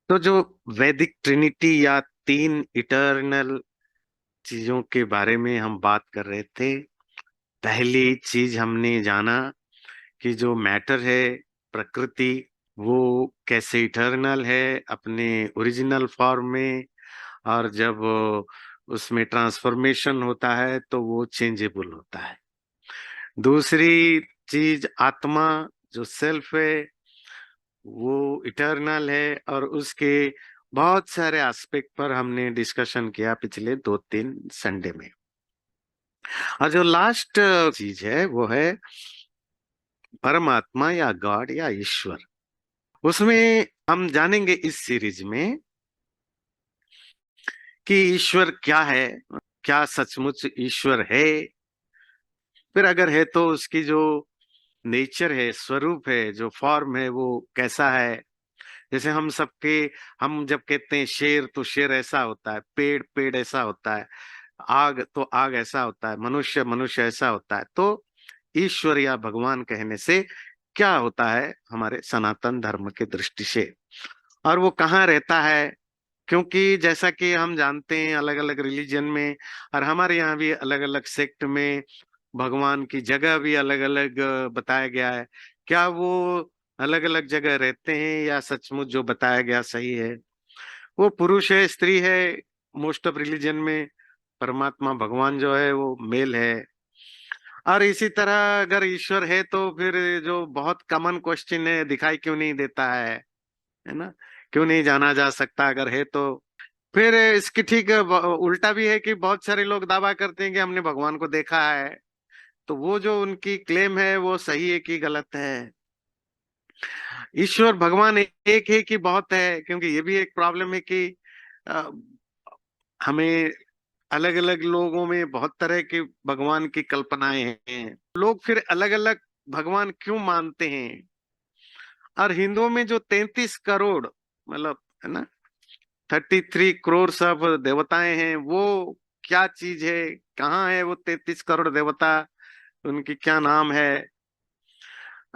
तो जो वैदिक ट्रिनिटी या तीन इटर्नल चीजों के बारे में हम बात कर रहे थे। पहली चीज हमने जाना कि जो मैटर है, प्रकृति, वो कैसे इटर्नल है अपने ओरिजिनल फॉर्म में, और जब उसमें ट्रांसफॉर्मेशन होता है तो वो चेंजेबल होता है। दूसरी चीज आत्मा, जो सेल्फ है, वो इटर्नल है, और उसके बहुत सारे एस्पेक्ट पर हमने डिस्कशन किया पिछले 2-3 संडे में। और जो लास्ट चीज है वो है परमात्मा या गॉड या ईश्वर। उसमें हम जानेंगे इस सीरीज में कि ईश्वर क्या है, क्या सचमुच ईश्वर है। फिर अगर है तो उसकी जो नेचर है, स्वरूप है, जो फॉर्म है, वो कैसा है। जैसे हम जब कहते हैं शेर तो शेर ऐसा होता है, पेड़ पेड़ ऐसा होता है, आग तो आग ऐसा होता है, मनुष्य मनुष्य ऐसा होता है। तो ईश्वर या भगवान कहने से क्या होता है हमारे सनातन धर्म के दृष्टि से, और वो कहाँ रहता है। क्योंकि जैसा कि हम जानते हैं अलग अलग रिलीजन में, और हमारे यहाँ भी अलग अलग सेक्ट में भगवान की जगह भी अलग अलग बताया गया है। क्या वो अलग अलग जगह रहते हैं या सचमुच जो बताया गया सही है? वो पुरुष है, स्त्री है। मोस्ट ऑफ रिलीजन में परमात्मा भगवान जो है वो मेल है। और इसी तरह अगर ईश्वर है तो फिर जो बहुत कॉमन क्वेश्चन है, दिखाई क्यों नहीं देता है ना? क्यों नहीं जाना जा सकता अगर है तो? फिर इसकी ठीक उल्टा भी है कि बहुत सारे लोग दावा करते हैं कि हमने भगवान को देखा है। तो वो जो उनकी क्लेम है वो सही है कि गलत है? ईश्वर भगवान एक है कि बहुत है? क्योंकि ये भी एक प्रॉब्लम है कि अ, हमें अलग अलग लोगों में बहुत तरह के भगवान की कल्पनाएं हैं। लोग फिर अलग अलग भगवान क्यों मानते हैं? और हिंदुओं में जो 33 करोड़, मतलब, है ना, 33 करोड़ सब देवताएं हैं, वो क्या चीज है? कहाँ है वो 33 करोड़ देवता? उनकी क्या नाम है?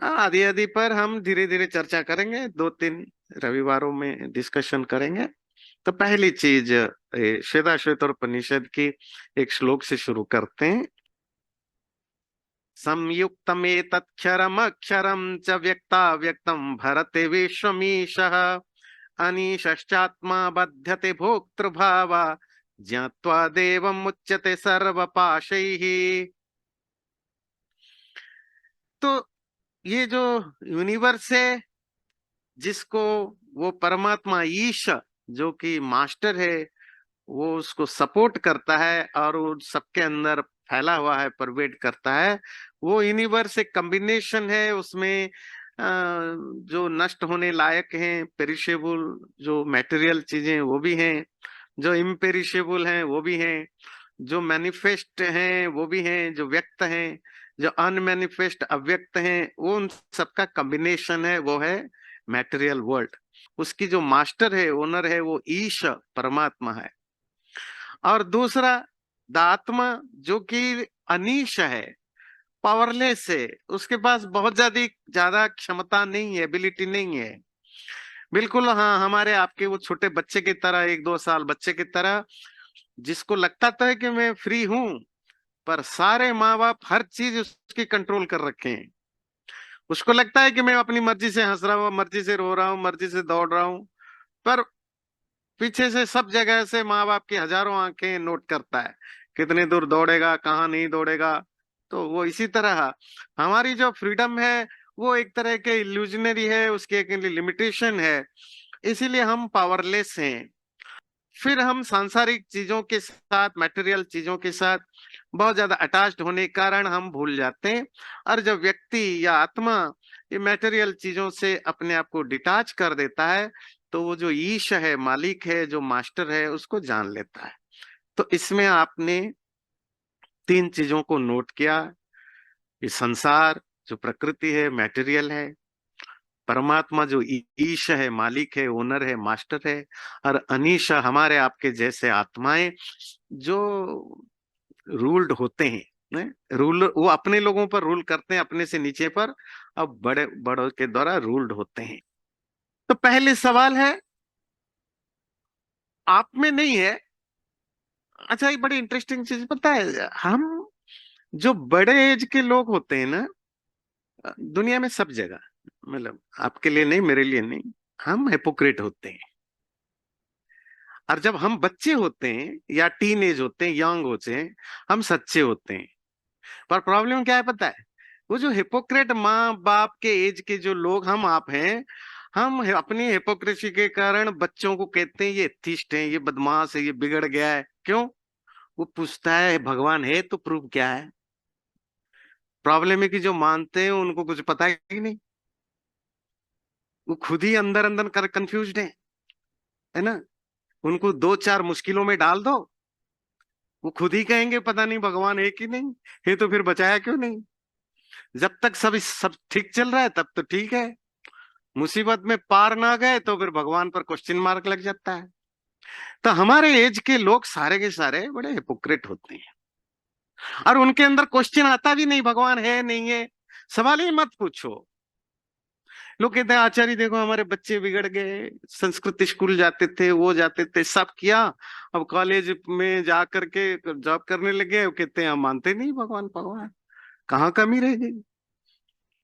आदि आदि पर हम धीरे धीरे चर्चा करेंगे, 2-3 रविवारों में डिस्कशन करेंगे। तो पहली चीज श्वेताश्वेतर उपनिषद की एक श्लोक से शुरू करते हैं। संयुक्तमेतत्क्षरमक्षरं च व्यक्ता व्यक्तं भरते विश्वमीशः अनीशश्चात्मा बध्यते भोक्तृभावा ज्ञात्वा देवम् उच्यते सर्वपाशैः। तो ये जो यूनिवर्स है, जिसको वो परमात्मा ईश, जो कि मास्टर है, वो उसको सपोर्ट करता है और वो सबके अंदर फैला हुआ है, परवेड करता है। वो यूनिवर्स एक कॉम्बिनेशन है। उसमें जो नष्ट होने लायक हैं, पेरिशेबल जो मटेरियल चीजें वो भी हैं, जो इम्पेरिशेबल हैं वो भी हैं, जो मैनिफेस्ट हैं वो भी हैं, जो व्यक्त हैं, जो अनमैनिफेस्ट अव्यक्त हैं, वो उन सबका कॉम्बिनेशन है, वो है मैटेरियल वर्ल्ड। उसकी जो मास्टर है, ओनर है, वो ईश परमात्मा है। और दूसरा दात्मा, जो कि अनीश है, पावरलेस है, उसके पास बहुत ज्यादा ज्यादा क्षमता नहीं है, एबिलिटी नहीं है। बिल्कुल हाँ, हमारे आपके वो छोटे बच्चे की तरह, 1-2 साल बच्चे की तरह, जिसको लगता तो है कि मैं फ्री हूं, पर सारे माँ बाप हर चीज उसकी कंट्रोल कर रखे हैं। उसको लगता है कि मैं अपनी मर्जी से हंस रहा हूँ, मर्जी से रो रहा हूँ, मर्जी से दौड़ रहा हूँ, पर पीछे से सब जगह से माँ बाप की हजारों आंखें नोट करता है, कितने दूर दौड़ेगा, कहाँ नहीं दौड़ेगा। तो वो इसी तरह हमारी जो फ्रीडम है, वो एक तरह के इल्यूजनरी है, उसकी एक लिमिटेशन है। इसीलिए हम पावरलेस हैं। फिर हम सांसारिक चीजों के साथ, मटेरियल चीजों के साथ बहुत ज्यादा अटैच्ड होने के कारण हम भूल जाते हैं। और जब व्यक्ति या आत्मा ये मटेरियल चीजों से अपने आप को डिटैच कर देता है, तो वो जो ईश है, मालिक है, जो मास्टर है, उसको जान लेता है। तो इसमें आपने तीन चीजों को नोट किया। ये संसार जो प्रकृति है, मटेरियल है। परमात्मा जो ईश है, मालिक है, ओनर है, मास्टर है। और अनीश हमारे आपके जैसे आत्माएं, जो रूल्ड होते हैं। रूल वो अपने लोगों पर रूल करते हैं, अपने से नीचे पर, अब बड़े बड़ों के द्वारा रूल्ड होते हैं। तो पहले सवाल है आप में नहीं है। अच्छा, ये बड़ी इंटरेस्टिंग चीज पता है, हम जो बड़े एज के लोग होते हैं ना, दुनिया में सब जगह, मतलब आपके लिए नहीं, मेरे लिए नहीं, हम हिपोक्रेट होते हैं। और जब हम बच्चे होते हैं या टीन एज होते हैं, यंग होते हैं, हम सच्चे होते हैं। पर प्रॉब्लम क्या है पता है, वो जो हिपोक्रेट माँ बाप के एज के जो लोग हम आप हैं, हम अपनी हिपोक्रेसी के कारण बच्चों को कहते हैं ये एथिस्ट है, ये बदमाश है, ये बिगड़ गया है। क्यों? वो पूछता है भगवान है तो प्रूफ क्या है। प्रॉब्लम है कि जो मानते हैं उनको कुछ पता ही नहीं, वो खुद ही अंदर अंदर कर कंफ्यूज्ड है ना। उनको दो चार मुश्किलों में डाल दो, वो खुद ही कहेंगे पता नहीं भगवान है कि नहीं है, तो फिर बचाया क्यों नहीं। जब तक सब ठीक चल रहा है तब तो ठीक है, मुसीबत में पार ना गए तो फिर भगवान पर क्वेश्चन मार्क लग जाता है। तो हमारे एज के लोग सारे के सारे बड़े हिपोक्रेट होते हैं, और उनके अंदर क्वेश्चन आता भी नहीं भगवान है नहीं है, सवाल ही मत पूछो। लोग कहते हैं आचार्य देखो हमारे बच्चे बिगड़ गए, संस्कृत स्कूल जाते थे, वो जाते थे, सब किया, अब कॉलेज में जा करके जॉब करने लगे, वो कहते हैं हम मानते नहीं भगवान, भगवान कहाँ कमी रह गई।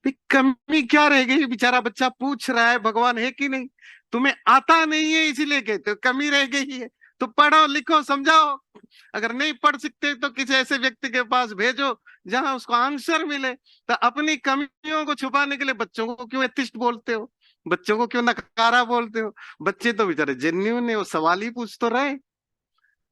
भी कमी क्या रह गई, बेचारा बच्चा पूछ रहा है भगवान है कि नहीं, तुम्हें आता नहीं है इसीलिए कहते हो कमी रह गई है। तो पढ़ो लिखो समझाओ, अगर नहीं पढ़ सकते तो किसी ऐसे व्यक्ति के पास भेजो जहां उसको आंसर मिले। तो अपनी कमियों को छुपाने के लिए बच्चों को क्यों एथिस्ट बोलते हो, बच्चों को क्यों नकारा बोलते हो। बच्चे तो बेचारे जेन्युइन है, वो सवाल ही पूछ तो रहे।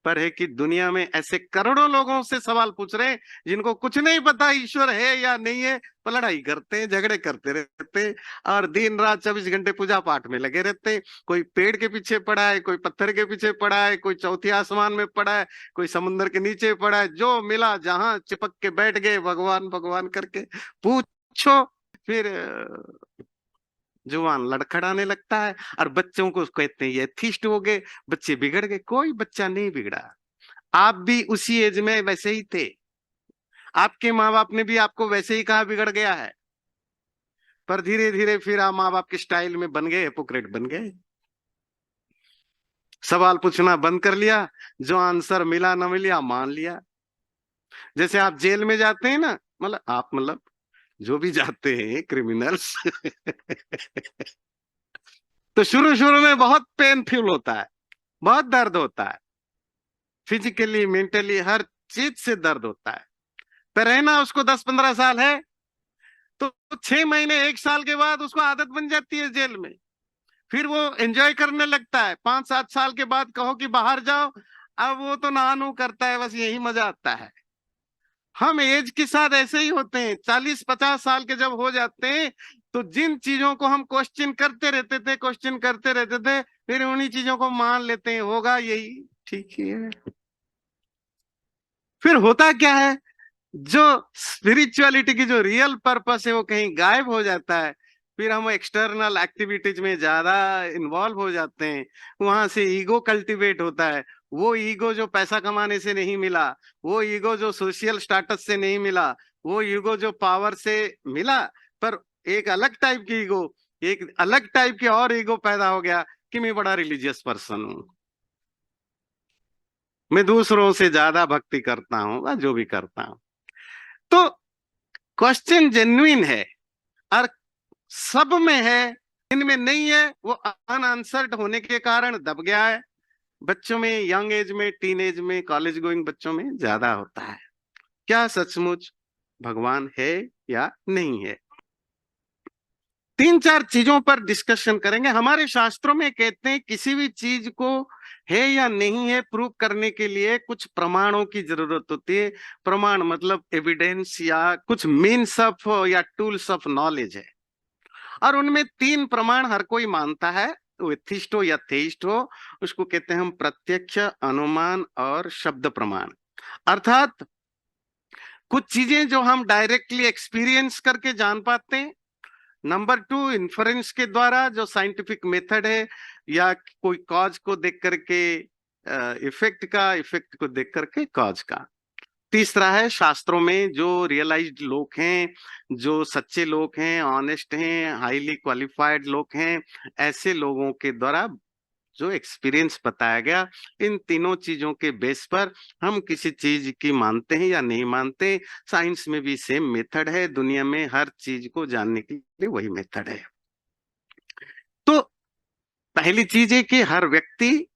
पर है कि दुनिया में ऐसे करोड़ों लोगों से सवाल पूछ रहे हैं जिनको कुछ नहीं पता ईश्वर है या नहीं है, पर लड़ाई करते हैं, झगड़े करते रहते हैं, और दिन रात 24 घंटे पूजा पाठ में लगे रहते हैं। कोई पेड़ के पीछे पड़ा है, कोई पत्थर के पीछे पड़ा है, कोई चौथी आसमान में पड़ा है, कोई समुद्र के नीचे पड़ा है, जो मिला जहां चिपक के बैठ गए भगवान भगवान करके। पूछो फिर जुबान लड़खड़ाने लगता है, और बच्चों को कहते हैं ये एथिस्ट हो गए, बच्चे बिगड़ गए। कोई बच्चा नहीं बिगड़ा, आप भी उसी एज में वैसे ही थे, आपके माँ बाप ने भी आपको वैसे ही कहा बिगड़ गया है, पर धीरे धीरे फिर आप माँ बाप के स्टाइल में बन गए, हिपोक्रेट बन गए, सवाल पूछना बंद कर लिया, जो आंसर मिला ना मिला मान लिया। जैसे आप जेल में जाते हैं ना, मतलब आप मतलब जो भी जाते हैं क्रिमिनल्स तो शुरू शुरू में बहुत पेनफुल होता है, बहुत दर्द होता है, फिजिकली मेंटली हर चीज से दर्द होता है। पर रहना उसको 10-15 साल है, तो 6 महीने 1 साल के बाद उसको आदत बन जाती है जेल में, फिर वो एंजॉय करने लगता है। 5-7 साल के बाद कहो कि बाहर जाओ, अब वो तो नहा नू करता है, बस यही मजा आता है। हम एज के साथ ऐसे ही होते हैं, 40-50 साल के जब हो जाते हैं, तो जिन चीजों को हम क्वेश्चन करते रहते थे, क्वेश्चन करते रहते थे, फिर उन्हीं चीजों को मान लेते हैं, होगा यही ठीक ही है। फिर होता क्या है, जो स्पिरिचुअलिटी की जो रियल पर्पस है वो कहीं गायब हो जाता है। फिर हम एक्सटर्नल एक्टिविटीज में ज्यादा इन्वॉल्व हो जाते हैं, वहां से ईगो कल्टीवेट होता है। वो ईगो जो पैसा कमाने से नहीं मिला, वो ईगो जो सोशल स्टेटस से नहीं मिला, वो ईगो जो पावर से मिला, पर एक अलग टाइप की ईगो, एक अलग टाइप की और ईगो पैदा हो गया कि मैं बड़ा रिलीजियस पर्सन हूं, मैं दूसरों से ज्यादा भक्ति करता हूँ या जो भी करता हूँ। तो क्वेश्चन जेन्युइन है, और सब में है, इनमें नहीं है, वो अनआंसर्ड होने के कारण दब गया है। बच्चों में, यंग एज में, टीन एज में, कॉलेज गोइंग बच्चों में ज्यादा होता है। क्या सचमुच भगवान है या नहीं है? 3-4 चीजों पर डिस्कशन करेंगे। हमारे शास्त्रों में कहते हैं किसी भी चीज को है या नहीं है प्रूव करने के लिए कुछ प्रमाणों की जरूरत होती है। प्रमाण मतलब एविडेंस या कुछ मीन्स ऑफ या टूल्स ऑफ नॉलेज है, और उनमें 3 प्रमाण हर कोई मानता है, वो एथिस्ट हो या थेइस्ट हो। उसको कहते हैं हम प्रत्यक्ष, अनुमान और शब्द प्रमाण। अर्थात कुछ चीजें जो हम डायरेक्टली एक्सपीरियंस करके जान पाते हैं। नंबर 2, इन्फ्रेंस के द्वारा जो साइंटिफिक मेथड है, या कोई कॉज को देख करके इफेक्ट का, इफेक्ट को देख करके कॉज का। तीसरा है शास्त्रों में जो रियलाइज्ड लोग हैं, जो सच्चे लोग हैं, ऑनेस्ट हैं, हाईली क्वालिफाइड लोग हैं, ऐसे लोगों के द्वारा जो एक्सपीरियंस बताया गया, इन तीनों चीजों के बेस पर हम किसी चीज की मानते हैं या नहीं मानते। साइंस में भी सेम मेथड है, दुनिया में हर चीज को जानने के लिए वही मेथड है। तो पहली चीज है कि हर व्यक्ति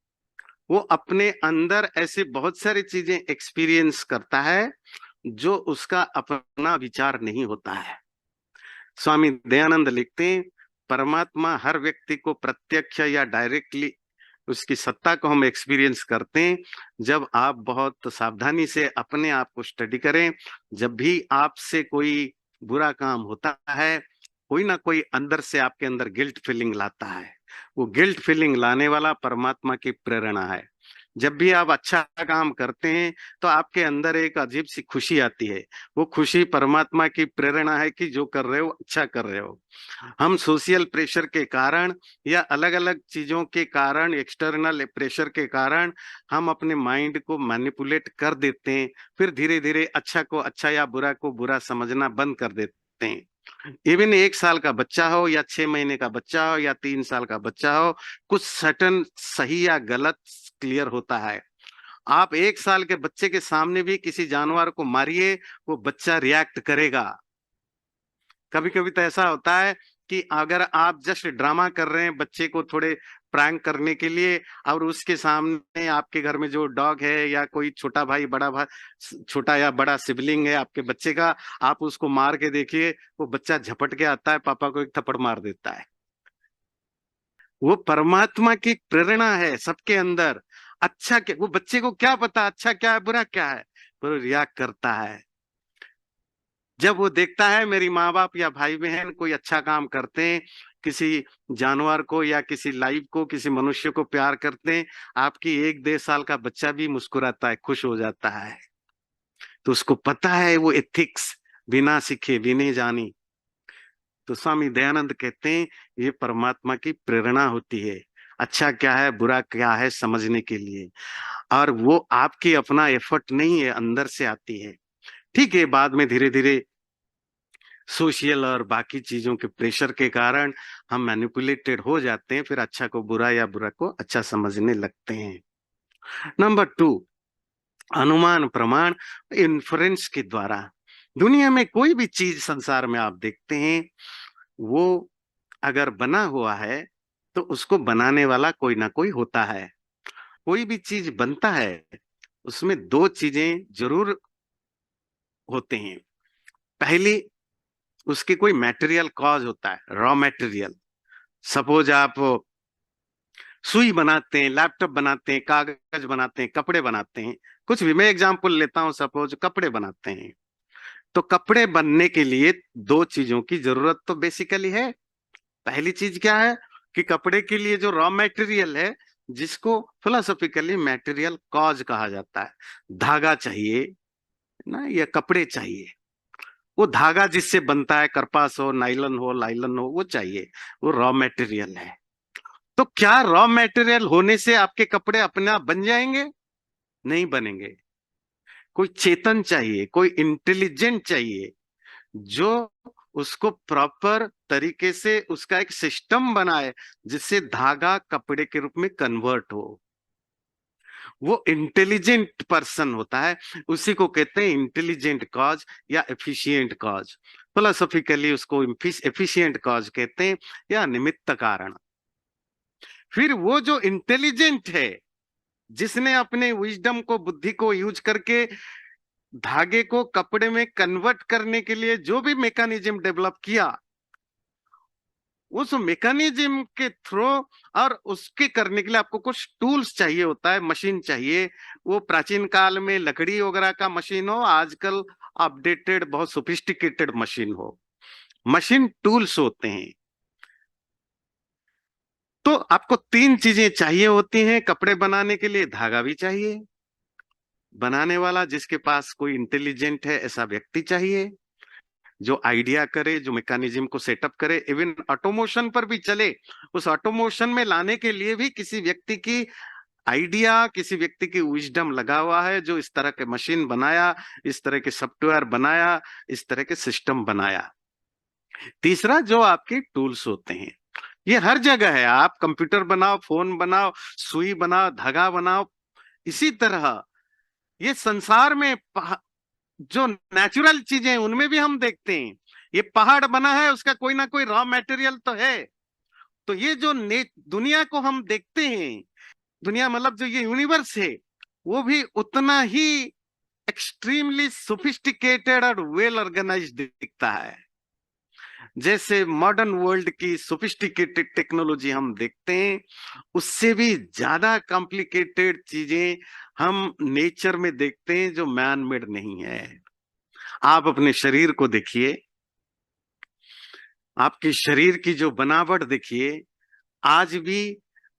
वो अपने अंदर ऐसे बहुत सारी चीजें एक्सपीरियंस करता है जो उसका अपना विचार नहीं होता है। स्वामी दयानंद लिखते हैं, परमात्मा हर व्यक्ति को प्रत्यक्ष या डायरेक्टली उसकी सत्ता को हम एक्सपीरियंस करते हैं जब आप बहुत सावधानी से अपने आप को स्टडी करें। जब भी आपसे कोई बुरा काम होता है, कोई ना कोई अंदर से आपके अंदर गिल्ट फीलिंग लाता है। वो गिल्ट फीलिंग लाने वाला परमात्मा की प्रेरणा है। जब भी आप अच्छा काम करते हैं तो आपके अंदर एक अजीब सी खुशी आती है। वो खुशी परमात्मा की प्रेरणा है कि जो कर रहे हो अच्छा कर रहे हो। हम सोशल प्रेशर के कारण या अलग अलग चीजों के कारण, एक्सटर्नल प्रेशर के कारण हम अपने माइंड को मैनिपुलेट कर देते हैं। फिर धीरे धीरे अच्छा को अच्छा या बुरा को बुरा समझना बंद कर देते हैं। इवन 1 साल का बच्चा हो या 6 महीने का बच्चा हो या 3 साल का बच्चा हो, कुछ सटन सही या गलत क्लियर होता है। आप 1 साल के बच्चे के सामने भी किसी जानवर को मारिए, वो बच्चा रिएक्ट करेगा। कभी कभी तो ऐसा होता है कि अगर आप जस्ट ड्रामा कर रहे हैं बच्चे को थोड़े प्रैंक करने के लिए, और उसके सामने आपके घर में जो डॉग है या कोई छोटा भाई बड़ा भाई, छोटा या बड़ा सिबलिंग है आपके बच्चे का, आप उसको मार के देखिए, वो बच्चा झपट के आता है, पापा को एक थप्पड़ मार देता है। वो परमात्मा की प्रेरणा है सबके अंदर। अच्छा क्या, वो बच्चे को क्या पता अच्छा क्या है बुरा क्या है, पर रिएक्ट करता है। जब वो देखता है मेरी माँ बाप या भाई बहन कोई अच्छा काम करते हैं, किसी जानवर को या किसी लाइफ को, किसी मनुष्य को प्यार करते हैं, आपकी 1 1.5 साल का बच्चा भी मुस्कुराता है, खुश हो जाता है। तो उसको पता है वो एथिक्स बिना सीखे बिना जानी। तो स्वामी दयानंद कहते हैं ये परमात्मा की प्रेरणा होती है, अच्छा क्या है बुरा क्या है समझने के लिए। और वो आपकी अपना एफर्ट नहीं है, अंदर से आती है। ठीक है, बाद में धीरे धीरे सोशल और बाकी चीजों के प्रेशर के कारण हम मैनिपुलेटेड हो जाते हैं, फिर अच्छा को बुरा या बुरा को अच्छा समझने लगते हैं। नंबर 2, अनुमान प्रमाण इन्फ्रेंस के द्वारा। दुनिया में कोई भी चीज संसार में आप देखते हैं, वो अगर बना हुआ है तो उसको बनाने वाला कोई ना कोई होता है। कोई भी चीज बनता है उसमें 2 चीजें जरूर होते हैं। पहली, उसकी कोई मटेरियल कॉज होता है, रॉ मटेरियल। सपोज आप सुई बनाते हैं, लैपटॉप बनाते हैं, कागज बनाते हैं, कपड़े बनाते हैं, कुछ भी, मैं एग्जांपल लेता हूं, सपोज कपड़े बनाते हैं। तो कपड़े बनने के लिए 2 चीजों की जरूरत तो बेसिकली है। पहली चीज क्या है कि कपड़े के लिए जो रॉ मटेरियल है, जिसको फिलोसॉफिकली मटेरियल कॉज कहा जाता है, धागा चाहिए ना, या कपड़े चाहिए। वो धागा जिससे बनता है, करपास हो, नाइलन हो, लाइलन हो, वो चाहिए, वो रॉ मटेरियल है। तो क्या रॉ मटेरियल होने से आपके कपड़े अपने आप बन जाएंगे? नहीं बनेंगे। कोई चेतन चाहिए, कोई इंटेलिजेंट चाहिए जो उसको प्रॉपर तरीके से उसका एक सिस्टम बनाए जिससे धागा कपड़े के रूप में कन्वर्ट हो। वो इंटेलिजेंट पर्सन होता है, उसी को कहते हैं इंटेलिजेंट कॉज या एफिशिएंट कॉज। फिलोसॉफिकली उसको एफिशिएंट कॉज कहते हैं या निमित्त कारण। फिर वो जो इंटेलिजेंट है, जिसने अपने विजडम को, बुद्धि को यूज करके धागे को कपड़े में कन्वर्ट करने के लिए जो भी मैकेनिज्म डेवलप किया, उस मैकेनिज्म के थ्रू और उसके करने के लिए आपको कुछ टूल्स चाहिए होता है, मशीन चाहिए। वो प्राचीन काल में लकड़ी वगैरह का मशीन हो, आजकल अपडेटेड बहुत सोफिस्टिकेटेड मशीन हो, मशीन टूल्स होते हैं। तो आपको 3 चीजें चाहिए होती हैं कपड़े बनाने के लिए। धागा भी चाहिए, बनाने वाला जिसके पास कोई इंटेलिजेंट है ऐसा व्यक्ति चाहिए जो आइडिया करे, जो मैकेनिज्म को सेटअप करे। इवन ऑटोमोशन पर भी चले, उस ऑटोमोशन में लाने के लिए भी किसी व्यक्ति की आइडिया, किसी व्यक्ति की विजडम लगा हुआ है, जो इस तरह के मशीन बनाया, इस तरह के सॉफ्टवेयर बनाया, इस तरह के सिस्टम बनाया। तीसरा, जो आपके टूल्स होते हैं, ये हर जगह है। आप कंप्यूटर बनाओ, फोन बनाओ, सुई बनाओ, धागा बनाओ, इसी तरह ये संसार में जो नेचुरल चीजें हैं उनमें भी हम देखते हैं। ये पहाड़ बना है, उसका कोई ना कोई रॉ मटेरियल तो है। तो ये जो दुनिया को हम देखते हैं, दुनिया मतलब जो ये यूनिवर्स है, वो भी उतना ही एक्सट्रीमली सोफिस्टिकेटेड और वेल ऑर्गेनाइज्ड दिखता है। जैसे मॉडर्न वर्ल्ड की सोफिस्टिकेटेड टेक्नोलॉजी हम देखते हैं, उससे भी ज्यादा कॉम्प्लिकेटेड चीजें हम नेचर में देखते हैं जो मैन मेड नहीं है। आप अपने शरीर को देखिए, आपके शरीर की जो बनावट देखिए। आज भी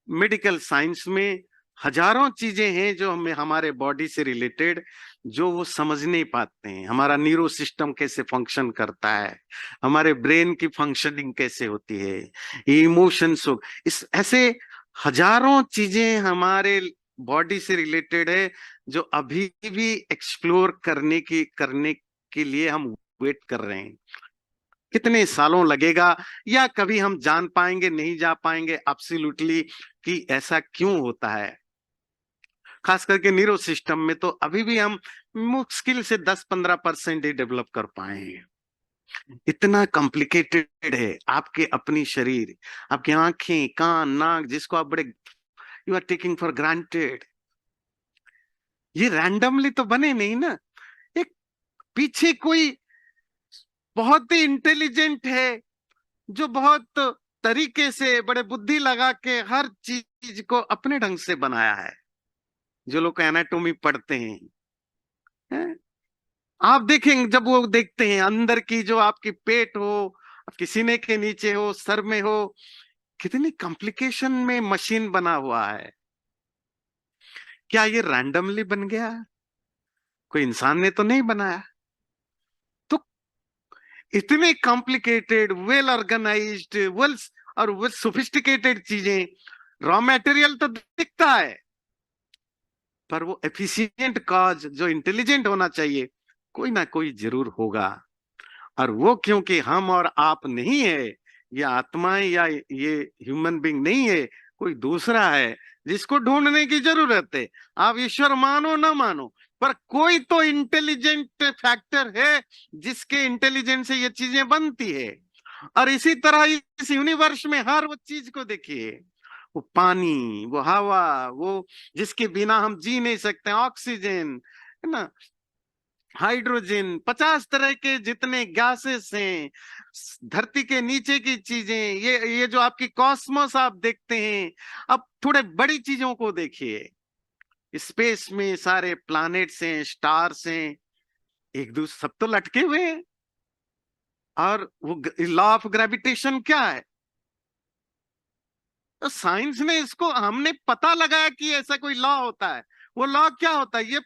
मेडिकल साइंस में हजारों चीजें हैं जो हमें हमारे बॉडी से रिलेटेड, जो वो समझ नहीं पाते हैं। हमारा न्यूरो सिस्टम कैसे फंक्शन करता है, हमारे ब्रेन की फंक्शनिंग कैसे होती है, इमोशंस, इस ऐसे हजारों चीजें हमारे बॉडी से रिलेटेड है जो अभी भी एक्सप्लोर करने के लिए हम वेट कर रहे हैं। कितने सालों लगेगा, या कभी हम जान पाएंगे, नहीं जा पाएंगे एब्सोल्युटली कि ऐसा क्यों होता है। खास करके न्यूरो सिस्टम में तो अभी भी हम मुश्किल से 10-15% ही डेवलप कर पाए हैं। इतना कॉम्प्लिकेटेड है आपके अपनी शरीर, आपकी आंखें, कान, नाक, जिसको आप बड़े you are taking for granted, ये रैंडमली तो बने नहीं ना। एक पीछे कोई बहुत ही इंटेलिजेंट है, जो बहुत तरीके से बड़े बुद्धि लगा के हर चीज को अपने ढंग से बनाया है। जो लोग एनाटॉमी पढ़ते हैं, आप देखेंगे जब वो देखते हैं अंदर की जो आपकी पेट हो, आपके सीने के नीचे हो, सर में हो, कितनी कॉम्प्लिकेशन में मशीन बना हुआ है। क्या ये रैंडमली बन गया? कोई इंसान ने तो नहीं बनाया। तो इतने कॉम्प्लिकेटेड, वेल ऑर्गेनाइज्ड, वेल और वेल सोफिस्टिकेटेड चीजें, रॉ मटेरियल तो दिखता है, पर वो एफिशिएंट कॉज जो इंटेलिजेंट होना चाहिए, कोई ना कोई जरूर होगा। और वो क्योंकि हम और आप नहीं है, या आत्माएं, या ये ह्यूमन बीइंग नहीं है, कोई दूसरा है जिसको ढूंढने की जरूरत है। आप ईश्वर मानो ना मानो, पर कोई तो इंटेलिजेंट फैक्टर है जिसके इंटेलिजेंस से ये चीजें बनती है। और इसी तरह इस यूनिवर्स में हर वो चीज को देखिए, वो पानी, वो हवा, वो जिसके बिना हम जी नहीं सकते, ऑक्सीजन, है ना, हाइड्रोजन, 50 तरह के जितने गैसेस हैं, धरती के नीचे की चीजें, ये जो आपकी कॉस्मोस आप देखते हैं। अब थोड़े बड़ी चीजों को देखिए, स्पेस में सारे प्लैनेट्स हैं, स्टार्स हैं, एक दूसरे सब तो लटके हुए हैं। और वो लॉ ऑफ ग्रेविटेशन क्या है? तो साइंस ने इसको, हमने पता लगाया कि ऐसा कोई लॉ होता है। वो लॉ क्या होता है? ये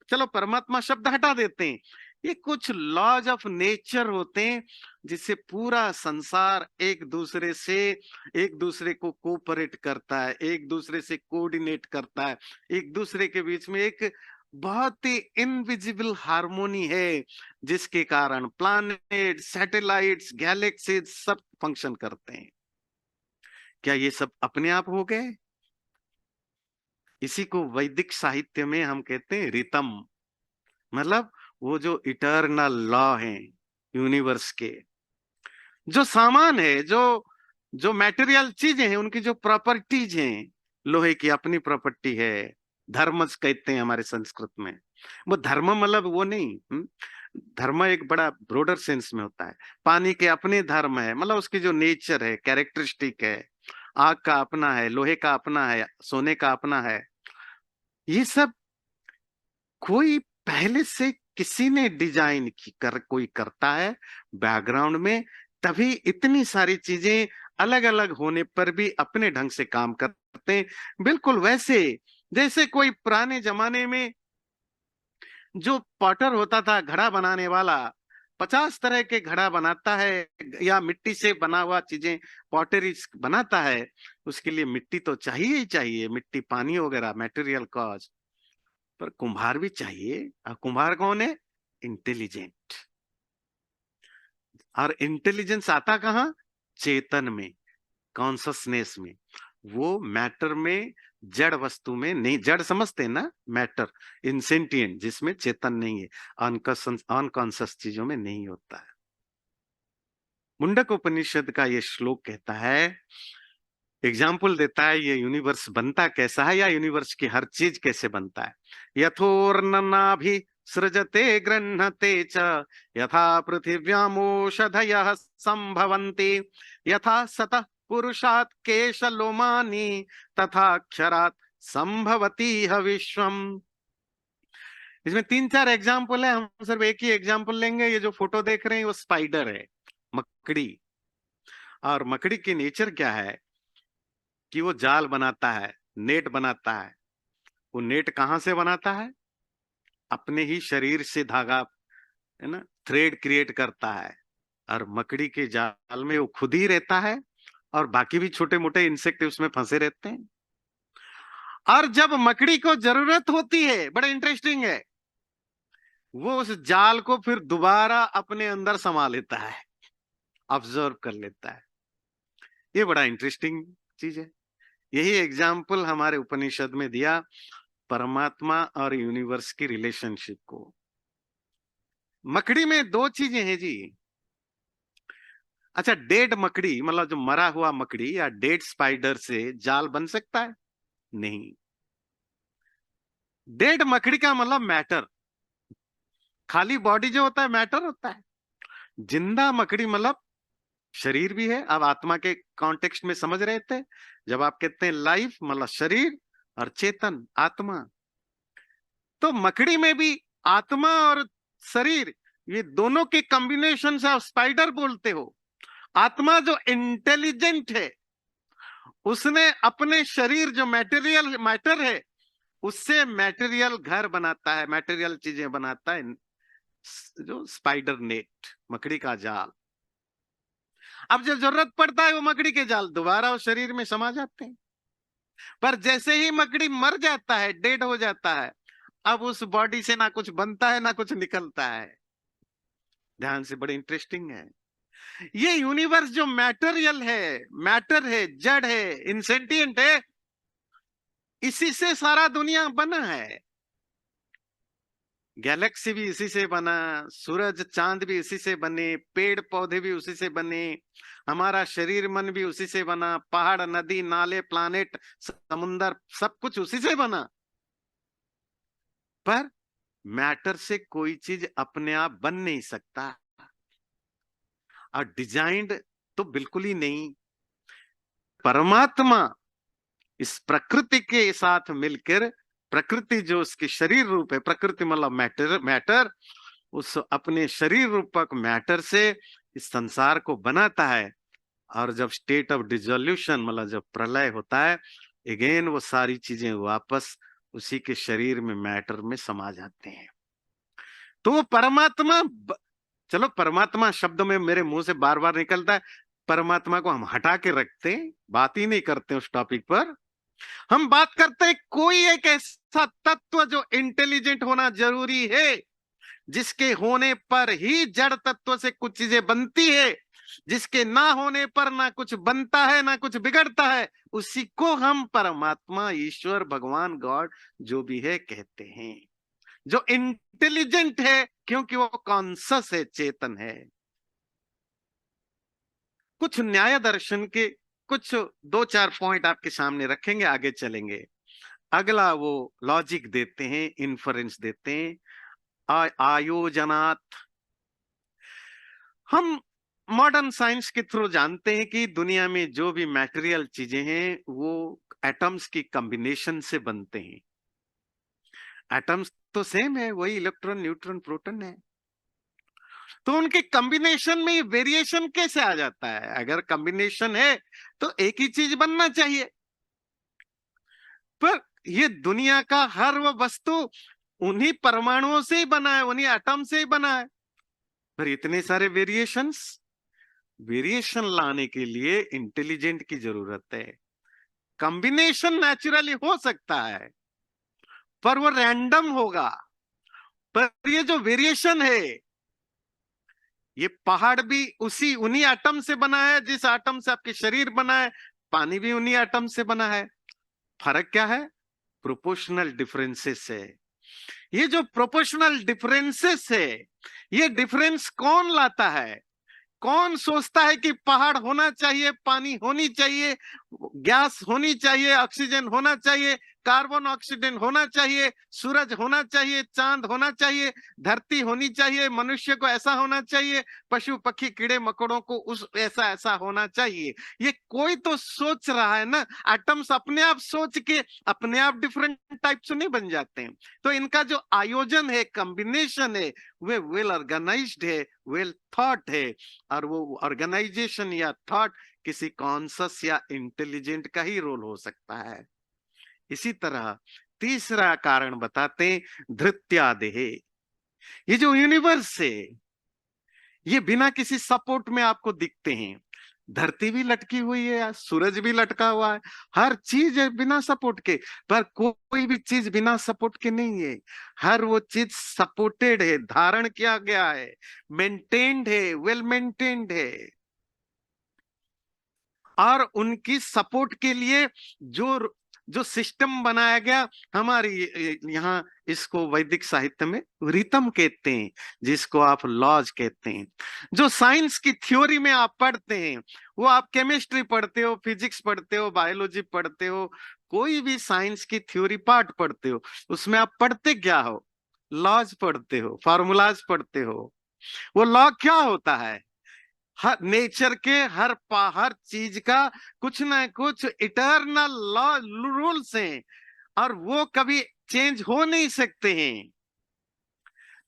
चलो परमात्मा शब्द हटा देते हैं, ये कुछ लॉज ऑफ नेचर होते हैं जिससे पूरा संसार एक दूसरे को कोऑपरेट करता है, एक दूसरे से कोऑर्डिनेट करता है, एक दूसरे के बीच में एक बहुत ही इनविजिबल हार्मोनी है, जिसके कारण प्लैनेट, सैटेलाइट्स, गैलेक्सीज सब फंक्शन करते हैं। क्या ये सब अपने आप हो गए? इसी को वैदिक साहित्य में हम कहते हैं रितम, मतलब वो जो इटर्नल लॉ है यूनिवर्स के। जो सामान है, जो जो मटेरियल चीजें हैं, उनकी जो प्रॉपर्टीज हैं, लोहे की अपनी प्रॉपर्टी है, धर्म कहते हैं हमारे संस्कृत में। वो धर्म मतलब वो नहीं, धर्म एक बड़ा ब्रॉडर सेंस में होता है। पानी के अपने धर्म है, मतलब उसकी जो नेचर है, कैरेक्टरिस्टिक है। आग का अपना है, लोहे का अपना है, सोने का अपना है। ये सब कोई पहले से किसी ने डिजाइन कोई करता है बैकग्राउंड में, तभी इतनी सारी चीजें अलग अलग होने पर भी अपने ढंग से काम करते हैं। बिल्कुल वैसे जैसे कोई पुराने जमाने में जो पॉटर होता था, घड़ा बनाने वाला, 50 तरह के घड़ा बनाता है, या मिट्टी से बना हुआ चीजें पॉटरी बनाता है। उसके लिए मिट्टी तो चाहिए ही चाहिए, मिट्टी, पानी वगैरह, मटेरियल कॉज। पर कुम्हार भी चाहिए। और कुम्हार कौन है? इंटेलिजेंट। और इंटेलिजेंस आता कहाँ? चेतन में। कॉन्शसनेस में, वो मैटर में, जड़ वस्तु में नहीं। जड़ समझते हैं ना, मैटर इंसेंटिएंट, जिसमें चेतन नहीं है, अनकॉन्शियस चीजों में नहीं होता है। मुंडक उपनिषद का ये श्लोक कहता है, एग्जाम्पल देता है, ये यूनिवर्स बनता कैसा है, या यूनिवर्स की हर चीज कैसे बनता है। यथोर्ननाभि सृजते गृह्णते च, यथा पृथिव्यामोषधयः संभवन्ति, यथा सतः पुरुषात् केशलोमानि, तथा अक्षरात् संभवति ह विश्वम। इसमें 3-4 एग्जाम्पल है, हम सिर्फ एक ही एग्जाम्पल लेंगे। ये जो फोटो देख रहे हैं वो स्पाइडर है, मकड़ी। और मकड़ी की नेचर क्या है कि वो जाल बनाता है, नेट बनाता है। वो नेट कहां से बनाता है? अपने ही शरीर से धागा, है ना, थ्रेड क्रिएट करता है। और मकड़ी के जाल में वो खुद ही रहता है, और बाकी भी छोटे मोटे इंसेक्ट उसमें फंसे रहते हैं। और जब मकड़ी को जरूरत होती है, बड़ा इंटरेस्टिंग है, वो उस जाल को फिर दोबारा अपने अंदर समा लेता है, ऑब्जर्व कर लेता है। ये बड़ा इंटरेस्टिंग चीज है। यही एग्जाम्पल हमारे उपनिषद में दिया परमात्मा और यूनिवर्स की रिलेशनशिप को। मकड़ी में 2 चीजें हैं जी। अच्छा, डेड मकड़ी मतलब जो मरा हुआ मकड़ी या डेड स्पाइडर से जाल बन सकता है? नहीं। डेड मकड़ी का मतलब मैटर, खाली बॉडी जो होता है मैटर होता है। जिंदा मकड़ी मतलब शरीर भी है। अब आत्मा के कॉन्टेक्स्ट में समझ रहे थे, जब आप कहते हैं लाइफ मतलब शरीर और चेतन आत्मा, तो मकड़ी में भी आत्मा और शरीर, ये दोनों के कॉम्बिनेशन से आप स्पाइडर बोलते हो। आत्मा जो इंटेलिजेंट है, उसने अपने शरीर जो मैटेरियल मैटर है, उससे मैटेरियल घर बनाता है, मैटेरियल चीजें बनाता है, जो स्पाइडर नेट, मकड़ी का जाल। अब जब जरूरत पड़ता है वो मकड़ी के जाल दोबारा उस शरीर में समा जाते हैं। पर जैसे ही मकड़ी मर जाता है, डेड हो जाता है, अब उस बॉडी से ना कुछ बनता है ना कुछ निकलता है। ध्यान से, बड़े इंटरेस्टिंग है। ये यूनिवर्स जो मैटेरियल है, मैटर है, जड़ है, इंसेंटिएंट है, इसी से सारा दुनिया बना है। गैलेक्सी भी इसी से बना, सूरज चांद भी इसी से बने, पेड़ पौधे भी उसी से बने, हमारा शरीर मन भी उसी से बना, पहाड़ नदी नाले प्लानेट समुंदर सब कुछ उसी से बना। पर मैटर से कोई चीज अपने आप बन नहीं सकता, और डिजाइंड तो बिल्कुल ही नहीं। परमात्मा इस प्रकृति के साथ मिलकर, प्रकृति जो उसकी शरीर रूप है, प्रकृति मतलब मैटर, मैटर उस अपने शरीर रूपक मैटर से इस संसार को बनाता है। और जब स्टेट ऑफ डिसोल्यूशन मतलब जब प्रलय होता है, अगेन वो सारी चीजें वापस उसी के शरीर में मैटर में समा जाते हैं। तो वो परमात्मा, चलो परमात्मा शब्द में मेरे मुंह से बार बार निकलता है, परमात्मा को हम हटा के रखते हैं, बात ही नहीं करते उस टॉपिक पर। हम बात करते हैं कोई एक ऐसा तत्व जो इंटेलिजेंट होना जरूरी है, जिसके होने पर ही जड़ तत्व से कुछ चीजें बनती है, जिसके ना होने पर ना कुछ बनता है ना कुछ बिगड़ता है, उसी को हम परमात्मा, ईश्वर, भगवान, गॉड जो भी है कहते हैं। जो इंटेलिजेंट है क्योंकि वो कॉन्शस है, चेतन है। कुछ न्याय दर्शन के कुछ 2-4 पॉइंट आपके सामने रखेंगे, आगे चलेंगे। अगला वो लॉजिक देते हैं, इन्फरेंस देते हैं, आयोजनात। हम मॉडर्न साइंस के थ्रू जानते हैं कि दुनिया में जो भी मटेरियल चीजें हैं वो एटम्स की कॉम्बिनेशन से बनते हैं। एटम्स तो सेम है, वही इलेक्ट्रॉन न्यूट्रॉन प्रोटॉन है, तो उनके कॉम्बिनेशन में वेरिएशन कैसे आ जाता है? अगर कॉम्बिनेशन है तो एक ही चीज बनना चाहिए, पर ये दुनिया का हर वो वस्तु उन्हीं परमाणुओं से ही बना है, उन्हीं एटम से ही बना है। पर इतने सारे वेरिएशंस, वेरिएशन लाने के लिए इंटेलिजेंट की जरूरत है। कॉम्बिनेशन नेचुरली हो सकता है पर वो रैंडम होगा। पर ये जो वेरिएशन है, ये पहाड़ भी उन्हीं एटम से बना है जिस एटम से आपके शरीर बना है, पानी भी उन्हीं एटम से बना है। फर्क क्या है? प्रोपोर्शनल डिफरेंसेस है। ये जो प्रोपोर्शनल डिफरेंसेस है, ये डिफरेंस कौन लाता है? कौन सोचता है कि पहाड़ होना चाहिए, पानी होनी चाहिए, गैस होनी चाहिए, ऑक्सीजन होना चाहिए, कार्बन ऑक्सीजन होना चाहिए, सूरज होना चाहिए, चांद होना चाहिए, धरती होनी चाहिए, मनुष्य को ऐसा होना चाहिए, पशु पक्षी कीड़े मकोड़ों को उस ऐसा ऐसा होना चाहिए? ये कोई तो सोच रहा है ना। एटम्स अपने आप सोच के अपने आप डिफरेंट टाइप से नहीं बन जाते हैं। तो इनका जो आयोजन है, कॉम्बिनेशन है, वे वेल ऑर्गेनाइज्ड है, वेल थॉट है। और वो ऑर्गेनाइजेशन या थॉट किसी कॉन्शियस या इंटेलिजेंट का ही रोल हो सकता है। इसी तरह तीसरा कारण बताते हैं, धृत्यादेह। ये जो यूनिवर्स है, ये बिना किसी सपोर्ट में आपको दिखते हैं। धरती भी लटकी हुई है, सूरज भी लटका हुआ है, हर चीज है बिना सपोर्ट के। पर कोई भी चीज बिना सपोर्ट के नहीं है। हर वो चीज सपोर्टेड है, धारण किया गया है, मेंटेन्ड है, वेल मेंटेन्ड है। और उनकी सपोर्ट के लिए जो जो सिस्टम बनाया गया, हमारी यहाँ इसको वैदिक साहित्य में रितम कहते हैं, जिसको आप लॉज कहते हैं। जो साइंस की थ्योरी में आप पढ़ते हैं, वो आप केमिस्ट्री पढ़ते हो, फिजिक्स पढ़ते हो, बायोलॉजी पढ़ते हो, कोई भी साइंस की थ्योरी पार्ट पढ़ते हो, उसमें आप पढ़ते क्या हो? लॉज पढ़ते हो, फॉर्मूलाज पढ़ते हो। वो लॉ क्या होता है? हर नेचर के हर चीज का कुछ ना कुछ इटर्नल लॉ रूल्स हैं, और वो कभी चेंज हो नहीं सकते हैं।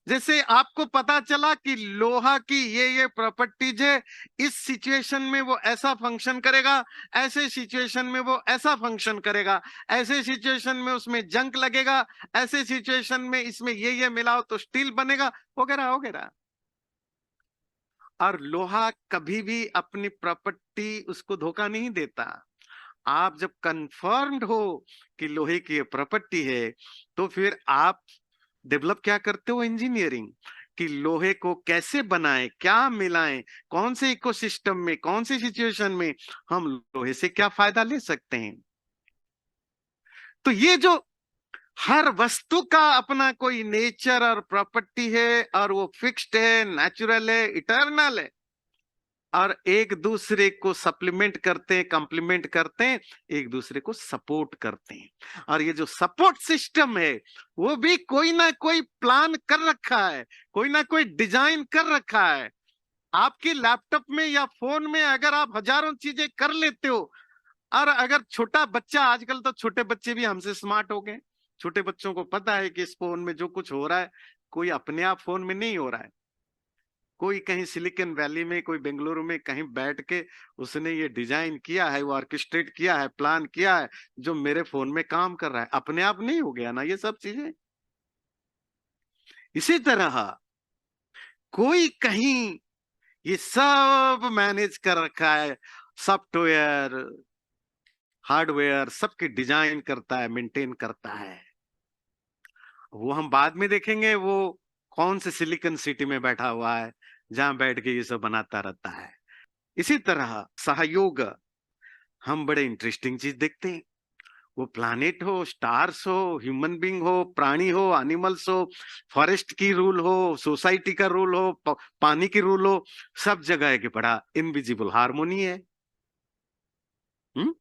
जैसे आपको पता चला कि लोहा की ये प्रॉपर्टीज है, इस सिचुएशन में वो ऐसा फंक्शन करेगा, ऐसे सिचुएशन में वो ऐसा फंक्शन करेगा, ऐसे सिचुएशन में उसमें जंग लगेगा, ऐसे सिचुएशन में इसमें ये मिलाओ तो स्टील बनेगा, वगैरह वगैरह। और लोहा कभी भी अपनी प्रॉपर्टी उसको धोखा नहीं देता। आप जब कंफर्म्ड हो कि लोहे की ये प्रॉपर्टी है, तो फिर आप डेवलप क्या करते हो? इंजीनियरिंग, कि लोहे को कैसे बनाएं, क्या मिलाएं, कौन से इकोसिस्टम में, कौन सी सिचुएशन में हम लोहे से क्या फायदा ले सकते हैं। तो ये जो हर वस्तु का अपना कोई नेचर और प्रॉपर्टी है, और वो फिक्स्ड है, नेचुरल है, इटर्नल है, और एक दूसरे को सप्लीमेंट करते हैं, कंप्लीमेंट करते हैं, एक दूसरे को सपोर्ट करते हैं। और ये जो सपोर्ट सिस्टम है, वो भी कोई ना कोई प्लान कर रखा है, कोई ना कोई डिजाइन कर रखा है। आपके लैपटॉप में या फोन में अगर आप हजारों चीजें कर लेते हो, और अगर छोटा बच्चा, आजकल तो छोटे बच्चे भी हमसे स्मार्ट हो गए, छोटे बच्चों को पता है कि इस फोन में जो कुछ हो रहा है, कोई अपने आप फोन में नहीं हो रहा है। कोई कहीं सिलिकॉन वैली में, कोई बेंगलुरु में कहीं बैठ के उसने ये डिजाइन किया है, वो ऑर्केस्ट्रेट किया है, प्लान किया है, जो मेरे फोन में काम कर रहा है। अपने आप नहीं हो गया ना ये सब चीजें। इसी तरह कोई कहीं ये सब मैनेज कर रखा है, सॉफ्टवेयर हार्डवेयर सबकी डिजाइन करता है, मेंटेन करता है। वो हम बाद में देखेंगे, वो कौन से सिलिकॉन सिटी में बैठा हुआ है, जहां बैठ के ये सब बनाता रहता है। इसी तरह सहयोग, हम बड़े इंटरेस्टिंग चीज देखते हैं। वो प्लानेट हो, स्टार्स हो, ह्यूमन बीइंग हो, प्राणी हो, एनिमल्स हो, फॉरेस्ट की रूल हो, सोसाइटी का रूल हो, पानी की रूल हो, सब जगह है कि बड़ा इनविजिबल हार्मोनी है। हम्म।